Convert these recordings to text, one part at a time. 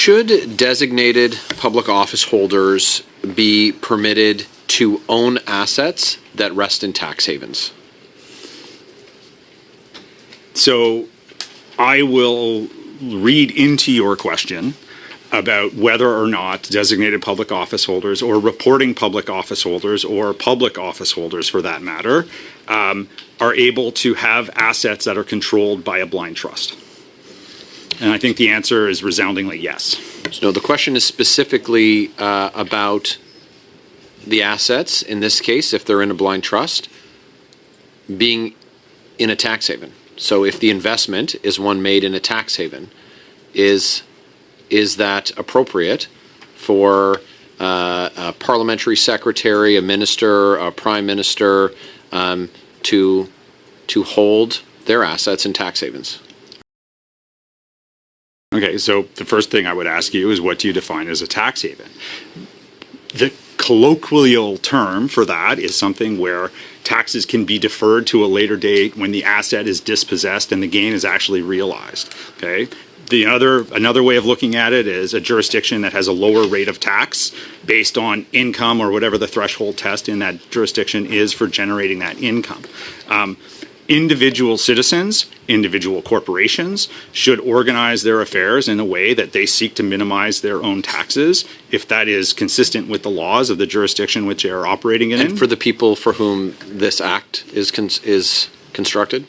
Should designated public office holders be permitted to own assets that rest in tax havens? So I will read into your question about whether or not designated public office holders or reporting public office holders or public office holders for that matter are able to have assets that are controlled by a blind trust. And I think the answer is resoundingly yes. So the question is specifically about the assets, in this case, if they're in a blind trust, being in a tax haven. So if the investment is one made in a tax haven, is that appropriate for a parliamentary secretary, a minister, a prime minister to hold their assets in tax havens? Okay, so the first thing I would ask you is, what do you define as a tax haven? The colloquial term for that is something where taxes can be deferred to a later date when the asset is dispossessed and the gain is actually realized. Okay. Another way of looking at it is a jurisdiction that has a lower rate of tax based on income or whatever the threshold test in that jurisdiction is for generating that income. Individual citizens, individual corporations should organize their affairs in a way that they seek to minimize their own taxes if that is consistent with the laws of the jurisdiction which they are operating in. And for the people for whom this act is constructed?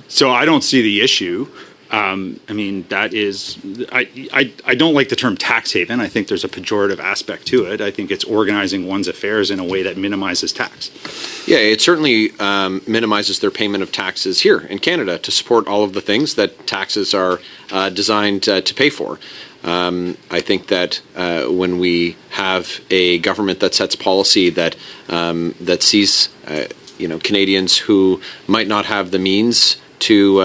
So I don't see the issue. I mean, that is, I don't like the term tax haven. I think there's a pejorative aspect to it. I think it's organizing one's affairs in a way that minimizes tax. Yeah, it certainly minimizes their payment of taxes here in Canada to support all of the things that taxes are designed to pay for. I think that when we have a government that sets policy that sees Canadians who might not have the means to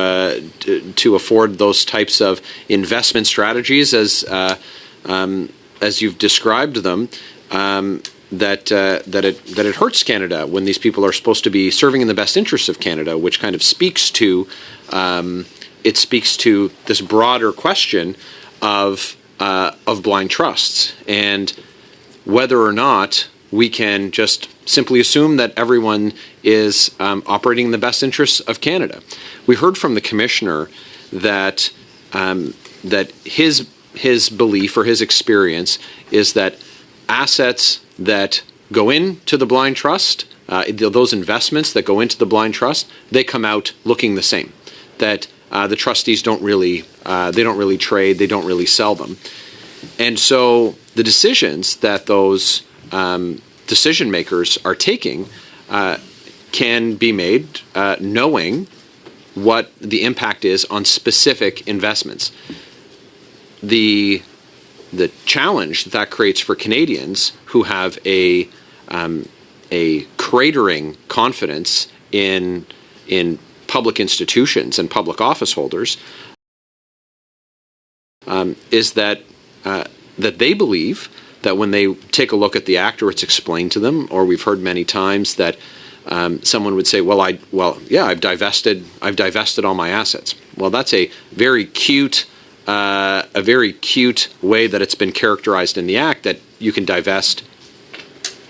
afford those types of investment strategies as you've described them, that it hurts Canada when these people are supposed to be serving in the best interests of Canada, which kind of speaks to this broader question of blind trusts and whether or not we can just simply assume that everyone is operating in the best interests of Canada. We heard from the Commissioner that his belief or his experience is that assets that go into the blind trust, those investments that go into the blind trust, they come out looking the same. That the trustees don't really trade, they don't really sell them, and so the decisions that those decision makers are taking can be made knowing what the impact is on specific investments. The challenge that creates for Canadians who have a cratering confidence in public institutions and public office holders is that they believe that when they take a look at the act or it's explained to them, or we've heard many times that someone would say, I've divested all my assets. Well, that's a very cute way that it's been characterized in the act, that you can divest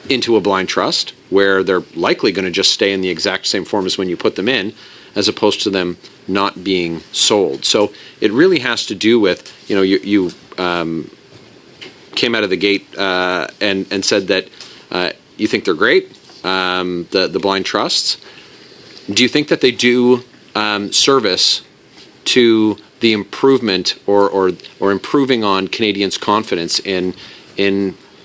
into a blind trust where they're likely going to just stay in the exact same form as when you put them in, as opposed to them not being sold. So it really has to do with, you came out of the gate and said that you think they're great, the blind trusts. Do you think that they do service to the improvement or improving on Canadians' confidence in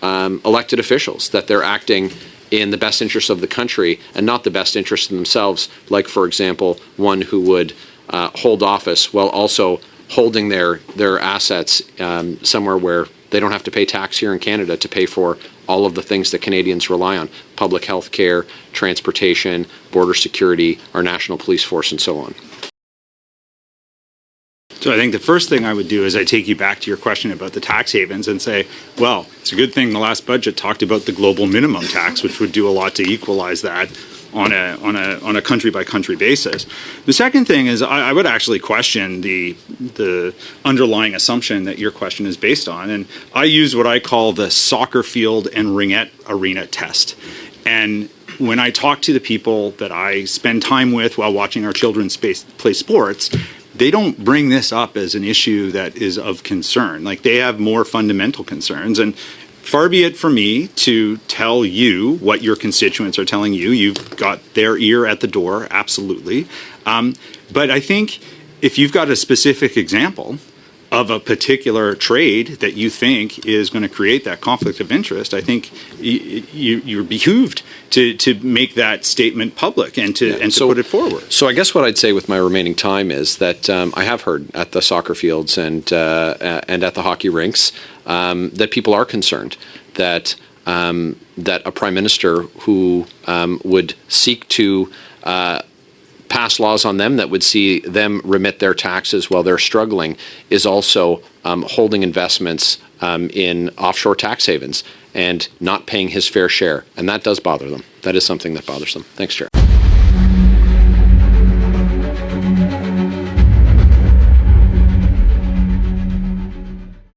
elected officials, that they're acting in the best interest of the country and not the best interest of themselves, like, for example, one who would hold office while also holding their assets somewhere where they don't have to pay tax here in Canada to pay for all of the things that Canadians rely on: public health care, transportation, border security, our national police force, and so on. So I think the first thing I would do is I take you back to your question about the tax havens and say, well, it's a good thing the last budget talked about the global minimum tax, which would do a lot to equalize that. on a country by country basis. The second thing is I would actually question the underlying assumption that your question is based on, and I use what I call the soccer field and ringette arena test. And when I talk to the people that I spend time with while watching our children play sports, they don't bring this up as an issue that is of concern. Like, they have more fundamental concerns. And far be it for me to tell you what your constituents are telling you. You've got their ear at the door, absolutely. But I think if you've got a specific example of a particular trade that you think is going to create that conflict of interest, I think you're behooved to make that statement public and to put it forward. So I guess what I'd say with my remaining time is that I have heard at the soccer fields and at the hockey rinks that people are concerned that a prime minister who would seek to pass laws on them that would see them remit their taxes while they're struggling is also holding investments in offshore tax havens and not paying his fair share. And that does bother them. That is something that bothers them. Thanks, Chair.